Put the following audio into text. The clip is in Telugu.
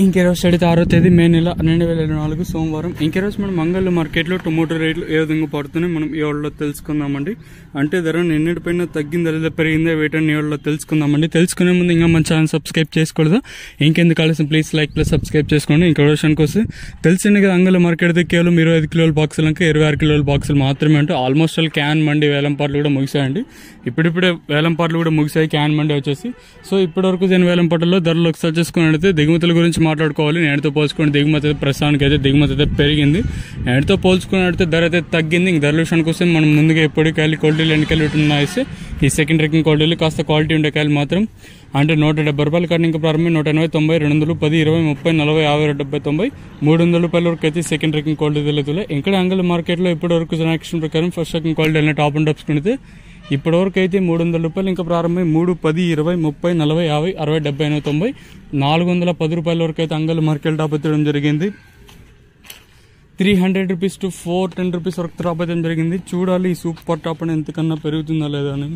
ఇంకెరోజు స్టడీ 6వ తేదీ మే నెల 2024 సోమవారం. ఇంకెరోజు మనం మంగళ మార్కెట్లో టొమాటో రేట్లు ఏ విధంగా పడుతున్నాయి మనం ఈ వాళ్ళలో తెలుసుకుందామండి. అంటే ధర నిన్నటిపైన తగ్గిందా లేదా పెరిగిందా వేటని ఈ వాళ్ళలో తెలుసుకుందామండి. తెలుసుకునే ముందు ఇంకా మన ఛానల్ సబ్స్క్రైబ్ చేసుకోలేదు, ఇంకెందుకు కావాల్సిన ప్లీజ్ లైక్ ప్లస్ సబ్స్క్రైబ్ చేసుకోండి. ఇంకో విషయానికి వస్తే తెలిసింది కదా, అంగళ మార్కెట్ అయితే కేవలం 25 కిలోల బాక్సులు ఇంకా 26 కిలోల బాక్సులు మాత్రమే. అంటే ఆల్మోస్ట్ ఆల్ క్యాన్ మండి వేలంపాట్లు కూడా ముగిసాయండి. ఇప్పుడిప్పుడే వేలంపాట్లు కూడా ముగిసాయి క్యాన్ మండి వచ్చేసి. సో ఇప్పటివరకు జరిగిన వేలంపాట్లలో ధరలు ఒకసారి చూసుకున్నట్లయితే దిగుమతుల గురించి మాట్లాడుకోవాలి. నేటితో పోల్చుకుని దిగుమతి అయితే ప్రస్తుతానికి అయితే దిగుమతి అయితే పెరిగింది. నేటితో పోల్చుకున్నట్లయితే ధర అయితే తగ్గింది. ఇంక ధరల విషయానికి వస్తే మనం ముందుగా ఎప్పటికాయలు క్వాలిటీలు ఎన్నికలు ఉంటున్నాయిస్తే ఈ సెకండ్ రేకింగ్ క్వాలిటీలు కాస్త క్వాలిటీ ఉండే కాయలు మాత్రం అంటే 170 రూపాయలు కానీ ఇంకా ప్రారంభం 180, 90, 200, 10, 20, 30, 40, 50, 70, 90, 300 రూపాయల వరకు అయితే సెకండ్ రేకింగ్ క్వాలిటీ తెలియదు. ఇక్కడ అంగళ మార్కెట్లో ఇప్పటి వరకు జనాక్షన్ ప్రకారం ఫస్ట్ రేకింగ్ క్వాలిటీ అయిన టాప్ అండ్ టాప్స్ కొనితే ఇప్పటివరకు అయితే 300 రూపాయలు ఇంకా ప్రారంభమై 3, 10, 20, 30, 40, 50, 60, 70, 90, 410 రూపాయల వరకు అయితే అంగళ మార్కెట్ టాప్ ఎత్తడం జరిగింది. 300 రూపీస్ టు 410 రూపీస్ వరకు టాప్ అయితే జరిగింది. చూడాలి ఈ సూపర్ టాప్ అని ఎంతకన్నా పెరుగుతుందా లేదా అని.